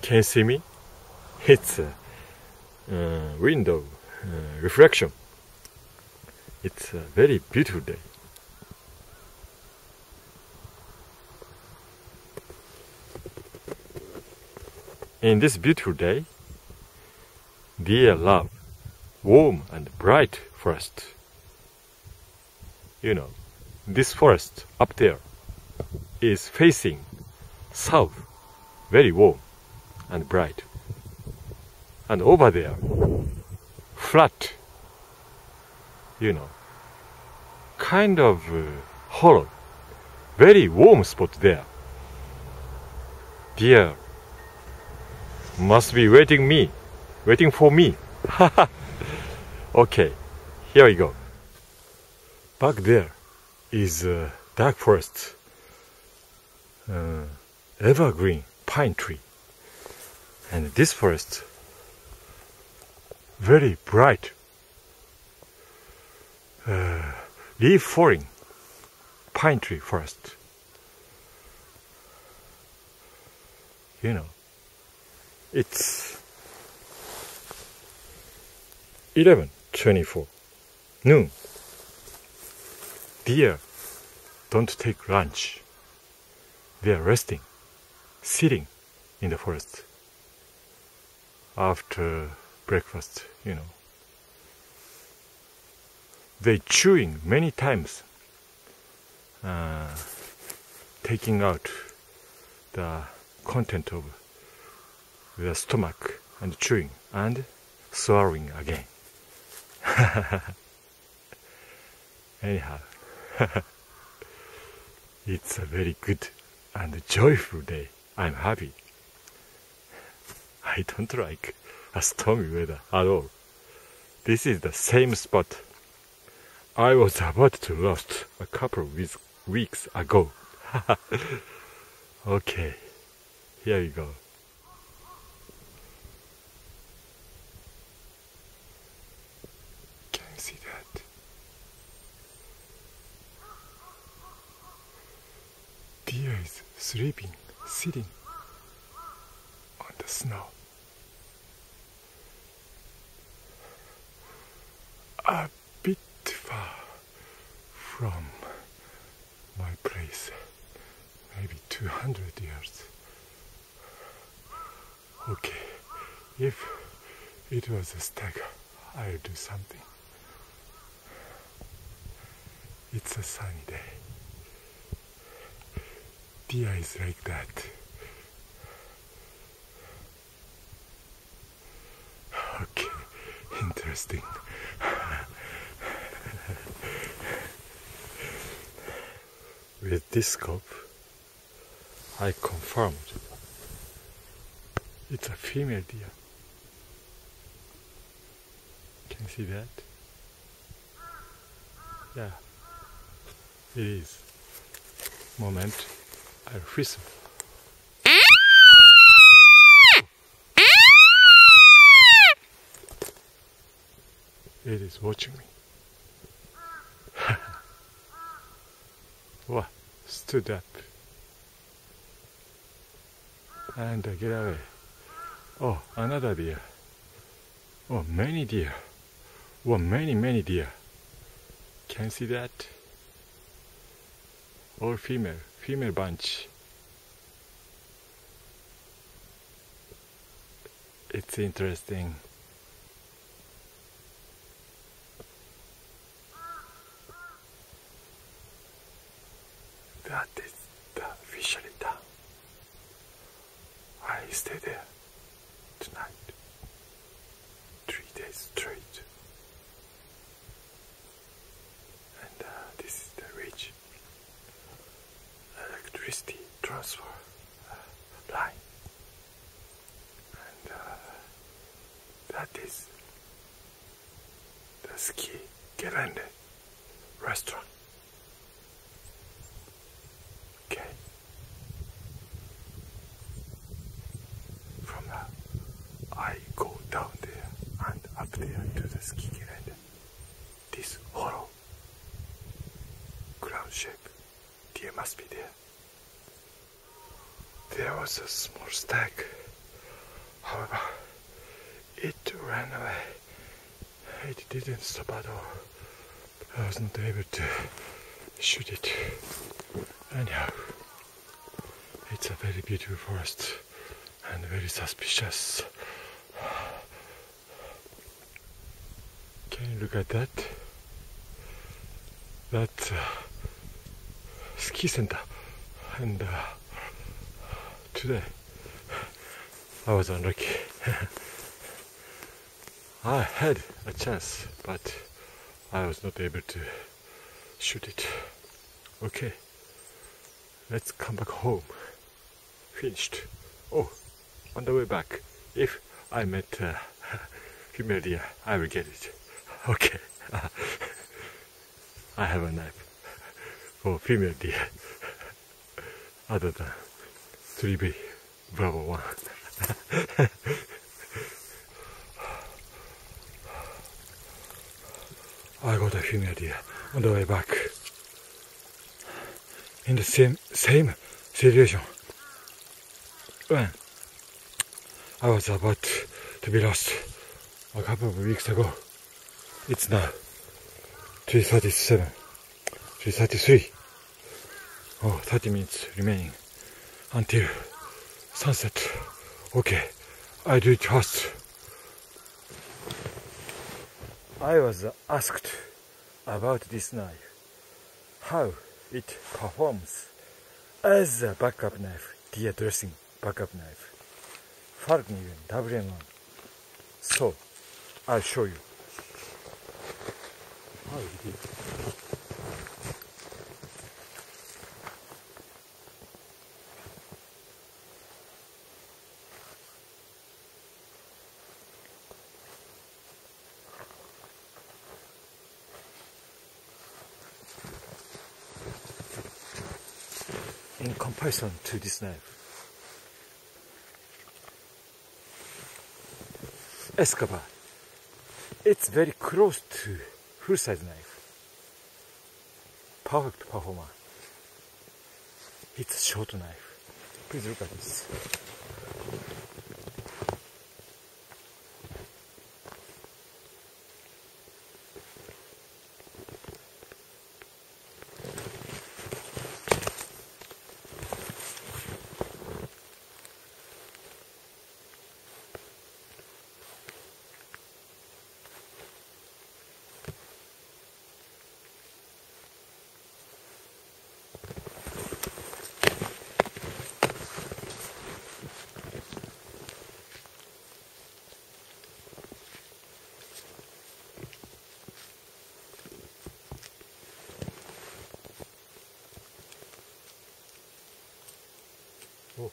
Can you see me? It's a window reflection. It's a very beautiful day. In this beautiful day, dear love, warm and bright forest. You know, this forest up there is facing south, very warm and bright. And over there, flat, you know, kind of hollow, very warm spot there. Dear, must be waiting for me. Okay, here we go. Back there is a dark forest, evergreen pine tree. And this forest, very bright, leaf falling pine tree forest. You know, it's 11:24 noon. Deer don't take lunch. They are resting, sitting in the forest after breakfast, you know. They chewing many times, taking out the content of their stomach and chewing and swallowing again. Anyhow, it's a very good and joyful day. I'm happy. I don't like a stormy weather at all. This is the same spot I was about to lost a couple of weeks ago. Okay, here we go. Can you see that? Deer is sleeping, sitting on the snow. A bit far from my place, maybe 200 yards. Okay, if it was a stag, I'll do something. It's a sunny day. Deer is like that. Okay, interesting. With this scope, I confirmed it's a female deer. Can you see that? Yeah, it is. Moment, I'll whistle. It is watching me. Wow, stood up and get away. Oh, another deer. Oh, many deer. Oh, many deer. Can you see that? All female bunch. It's interesting. That is the fishery town. I stay there tonight. 3 days straight. And this is the ridge. Electricity transfer line. And that is the ski Gelände restaurant. Okay. From that, I go down there and up there to the ski Gelände. This hollow ground shape. Deer must be there. There was a small stag However, it ran away. It didn't stop at all. I was not able to shoot it. Anyhow, it's a very beautiful forest and very suspicious. Can you look at that? That's ski center. And today I was unlucky. I had a chance, but I was not able to shoot it. Okay, let's come back home. Finished. Oh, on the way back, if I met female deer, I will get it. Okay. I have a knife for female deer other than 3B Bravo 1. I got a female deer on the way back in the same situation when I was about to be lost a couple of weeks ago. It's now 3:37, 3:33. Oh, 30 minutes remaining until sunset. Okay, I do it fast. I was asked about this knife, how it performs as a backup knife, deer dressing backup knife, Fallkniven WM1. So, I'll show you how it is. In comparison to this knife, EsKaBar, it's very close to full-size knife. Perfect performance. It's a short knife. Please look at this. Oh.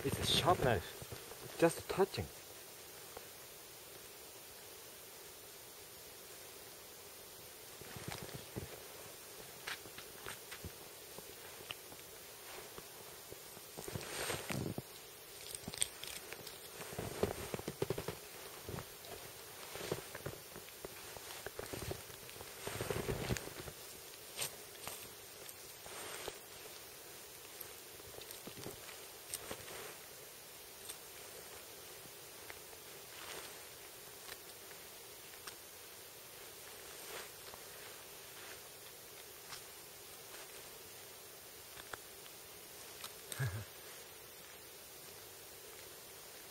It's a sharp knife, just touching.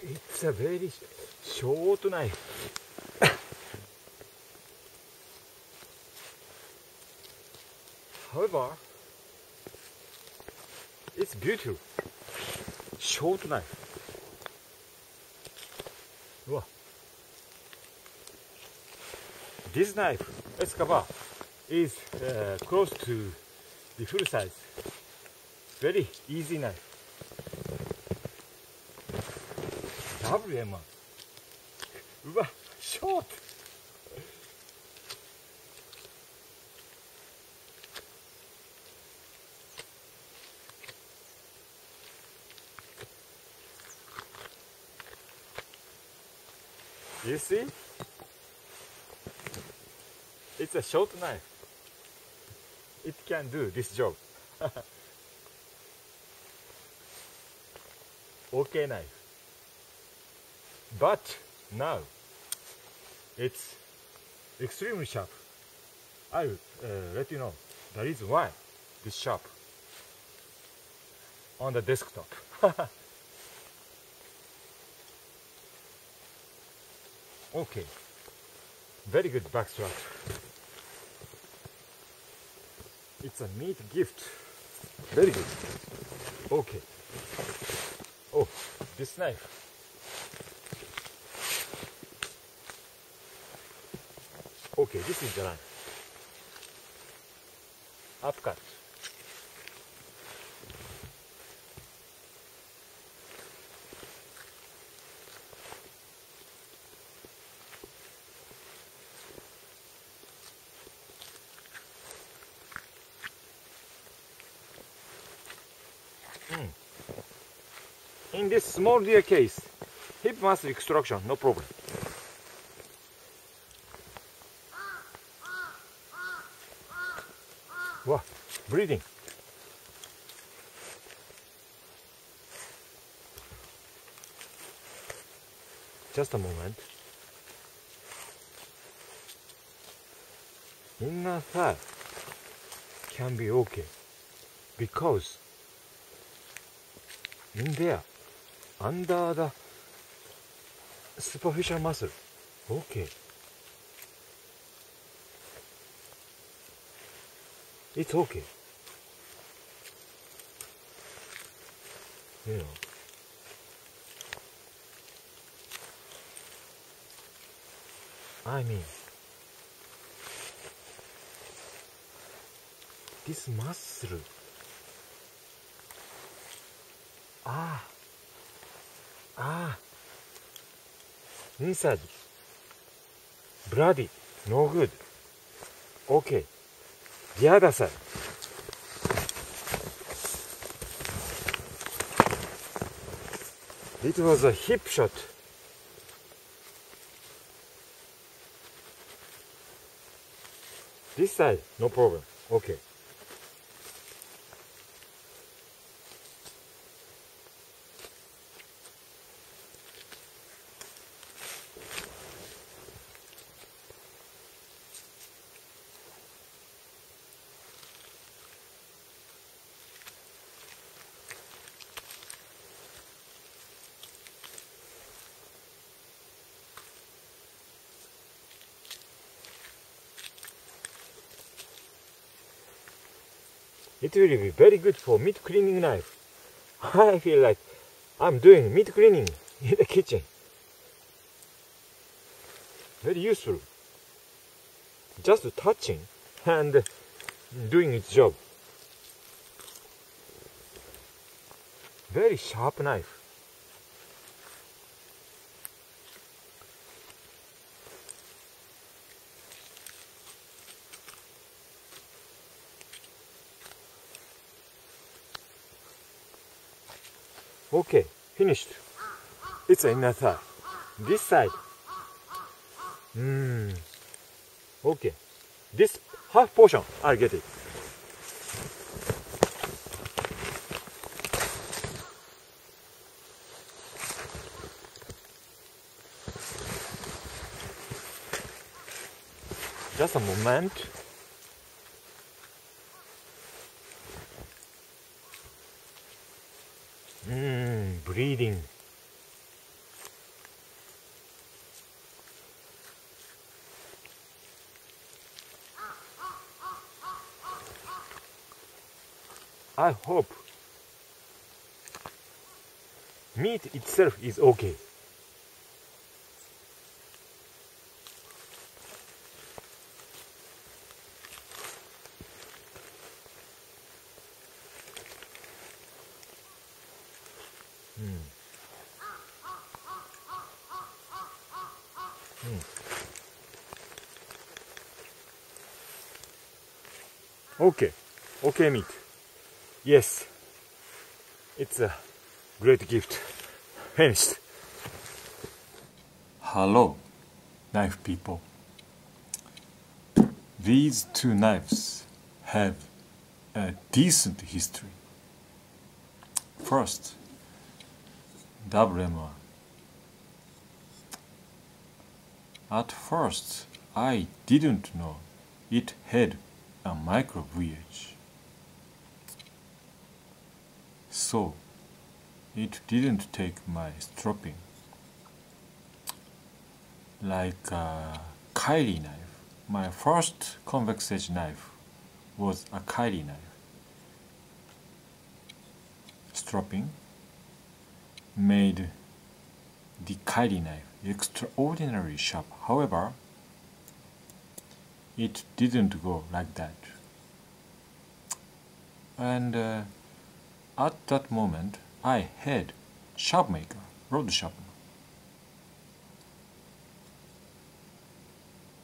It's a very short knife. However, it's beautiful. Short knife. Wow. This knife, EsKaBar, is close to the full size. Very easy knife. WM1. Wow, short. You see? It's a short knife. It can do this job. Okay knife. But now it's extremely sharp. I'll let you know the reason why this sharp on the desktop. Okay, very good backstrap. It's a meat gift. Very good. Okay. Oh, this knife. Okay, this is the line. Upcut. In this small deer case, hip muscle extraction, no problem. Wow, breathing. Just a moment. Inner thigh can be okay because in there, under the superficial muscle, okay. It's okay. You know. I mean, this muscle. Inside. Bloody. No good. Okay. The other side. It was a hip shot. This side, no problem. Okay. It will be very good for meat cleaning knife. I feel like I'm doing meat cleaning in the kitchen. Very useful. Just touching and doing its job. Very sharp knife. Okay, finished. It's an inner thigh. This side. Okay. This half portion, I'll get it. Just a moment. Breathing. I hope meat itself is okay. Okay, okay meat. Yes, it's a great gift. Finished. Hello. knife people. These two knives have a decent history. First, WM1. At first, I didn't know it had a micro VH. So, it didn't take my stropping. Like a Kyrie knife. My first convex edge knife was a Kyrie knife. Stropping made the Kyrie knife extraordinarily sharp. However, it didn't go like that. And at that moment, I had sharp maker, rod sharpener.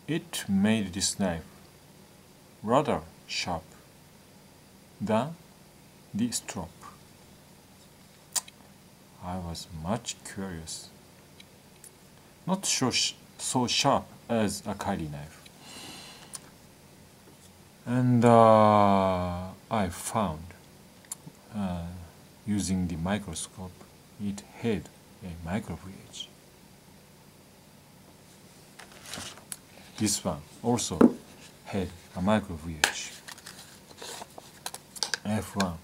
It made this knife rather sharp than the strop. I was much curious. Not so sharp as a Kyrie knife. And I found, using the microscope, it had a micro VH. This one also had a micro VH. F1.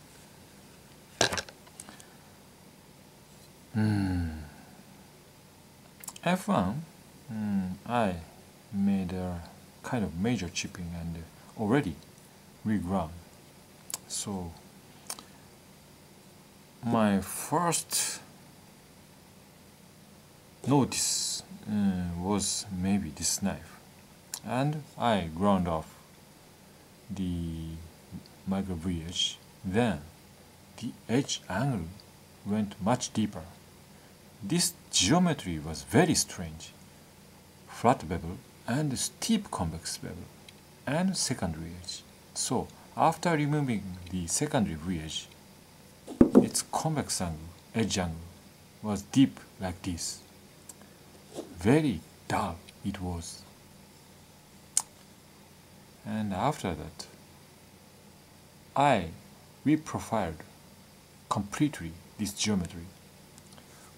F1, I made a kind of major chipping and already reground. So my first notice was maybe this knife, and I ground off the micro VH. Then the edge angle went much deeper. This geometry was very strange. Flat bevel and steep convex bevel and secondary edge. So after removing the secondary VH, its convex angle, edge angle, was deep like this. Very dull it was. And after that, I reprofiled completely this geometry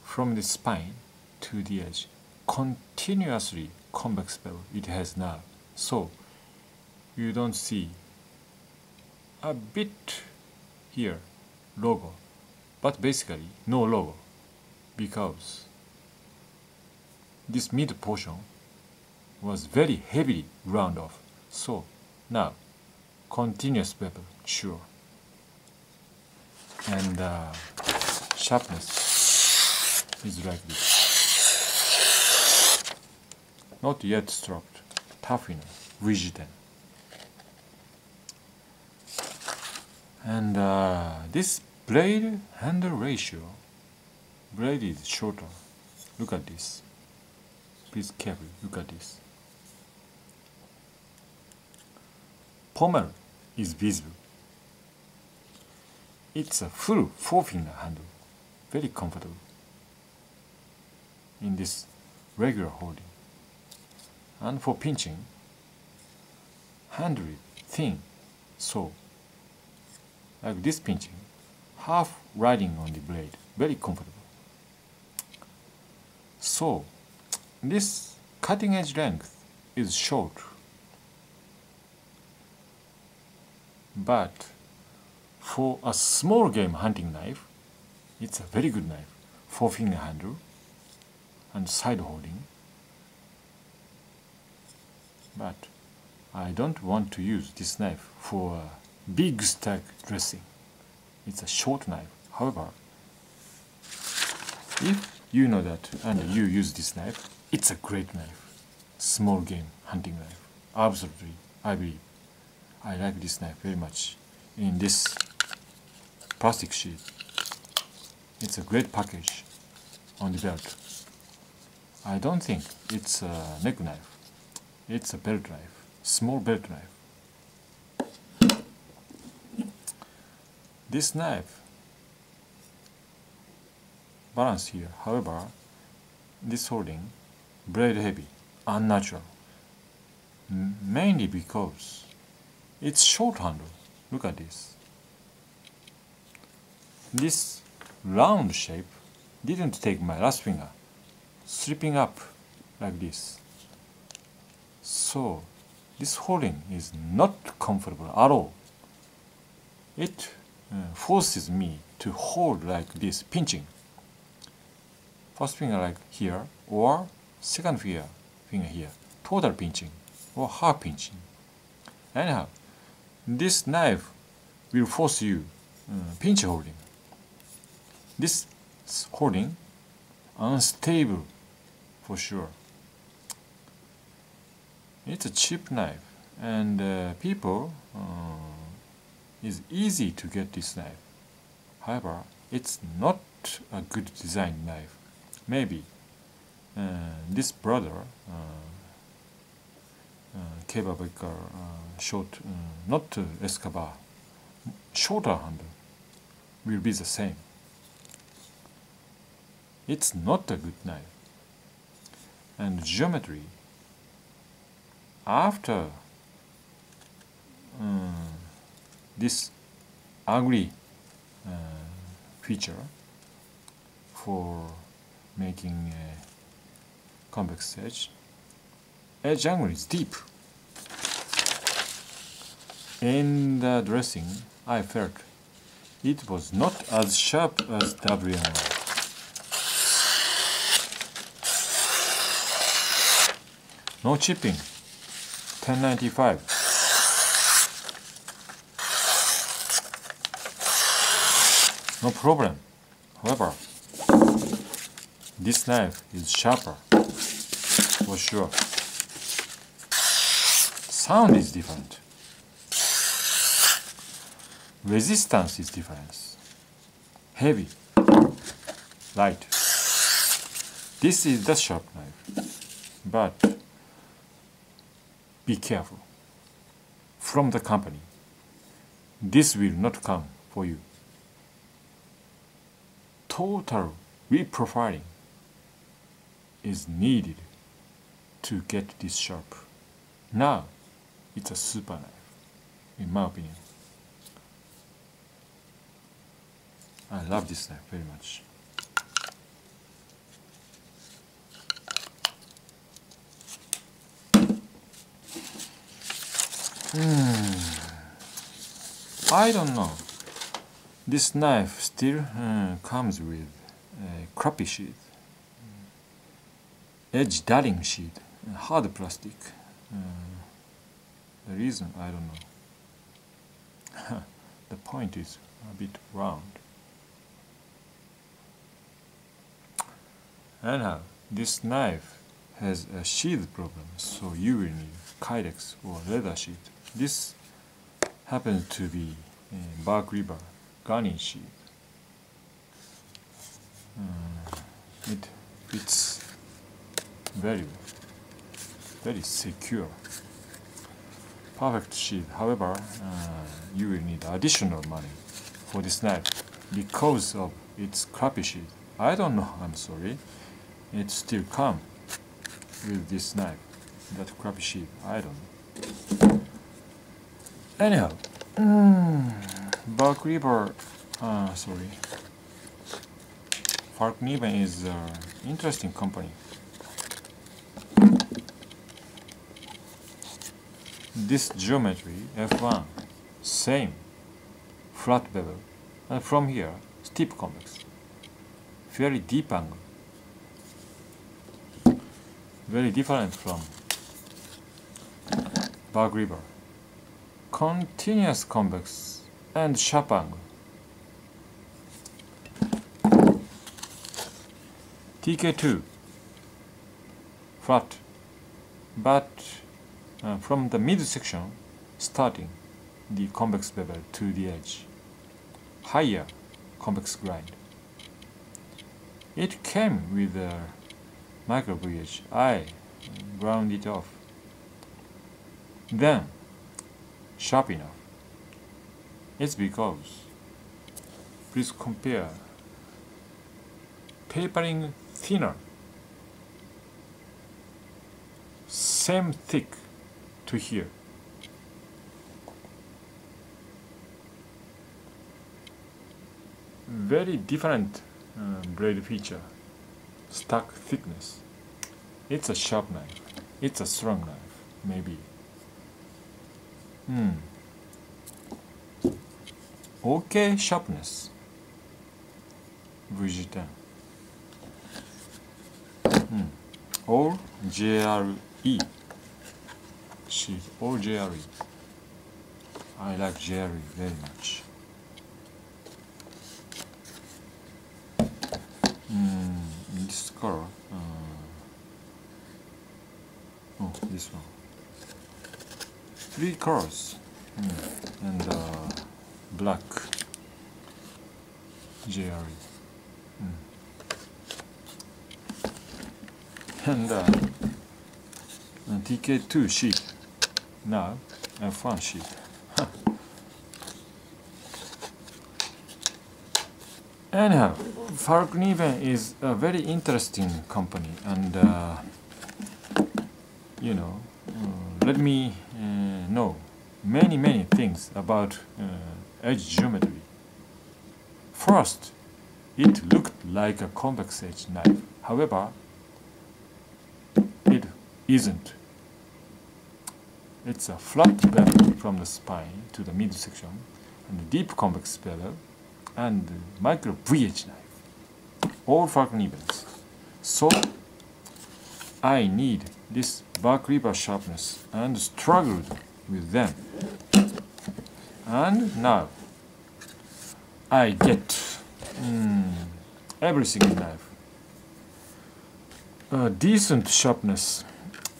from the spine to the edge. Continuously convex bevel it has now. So you don't see a bit here logo, but basically no logo, because this mid portion was very heavily ground off. So now continuous bevel, sure, and sharpness is like this. Not yet stropped, tough enough, rigid. And this blade handle ratio, blade is shorter. Look at this. Please carefully look at this. Pommel is visible. It's a full 4-finger handle, very comfortable in this regular holding. And for pinching, handle is thin, so like this pinching, half riding on the blade, very comfortable. So this cutting edge length is short, but for a small game hunting knife, it's a very good knife. 4-finger handle and side holding. But I don't want to use this knife for big stack dressing. It's a short knife. However, if you know that and you use this knife, it's a great knife. Small game hunting knife. Absolutely, I believe. I like this knife very much. In this plastic sheet, it's a great package on the belt. I don't think it's a neck knife. It's a belt knife, small belt knife. This knife, balance here. However, this holding, blade heavy, unnatural. Mainly because it's short handle. Look at this. This round shape didn't take my last finger, slipping up like this. So this holding is not comfortable at all. It forces me to hold like this, pinching. First finger like here, or second finger here, total pinching or half pinching. Anyhow, this knife will force you pinch holding. This holding unstable for sure. It's a cheap knife, and people it's easy to get this knife. However, it's not a good design knife. Maybe this brother, EsKaBar short, not EsKaBar, shorter handle will be the same. It's not a good knife. And geometry, after this ugly feature for making a convex edge angle is deep. In the dressing, I felt it was not as sharp as WM1. No chipping, 1095. No problem. However, this knife is sharper, for sure. Sound is different. Resistance is different. Heavy, light. This is the sharp knife, but be careful. From the company, this will not come for you. Total reprofiling is needed to get this sharp. Now, it's a super knife, in my opinion. I love this knife very much. I don't know. This knife still comes with a crappy sheath, edge dulling sheath, hard plastic. The reason, I don't know. The point is a bit round. Anyhow, this knife has a sheath problem, so you will need Kydex or leather sheath. This happens to be a Fallkniven gunny sheath. It fits very secure. Perfect sheath. However, you will need additional money for this knife because of its crappy sheath. I don't know, I'm sorry. It still comes with this knife. That crappy sheath, I don't know. Anyhow, Fallkniven is an interesting company. This geometry, F1, same, flat bevel, and from here, steep convex, very deep angle, very different from Fallkniven, continuous convex and sharp angle. TK2, flat, but from the midsection, starting the convex bevel to the edge, higher convex grind. It came with a micro VH. I ground it off. Then, sharp enough. It's because, please compare tapering thinner same thick to here. Very different blade feature, stock thickness. It's a sharp knife. It's a strong knife, maybe. Okay, sharpness. VG10. Or JRE. Sheet or JRE. I like JRE very much. This color. Oh, this one. 3 colors. And black. JRE. And TK2 sheet. Now F1 sheet. Anyhow, Fallkniven is a very interesting company, and you know, let me know many things about edge geometry. First, it looked like a convex edge knife. However, it isn't. It's a flat bevel from the spine to the midsection, and a deep convex bevel, and micro VH knife. All Fallknivens. So I need this back lever sharpness and struggled with them. And now I get everything in knife. A decent sharpness,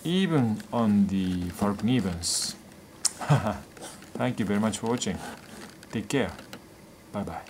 even on the Fallknivens. Thank you very much for watching. Take care. Bye bye.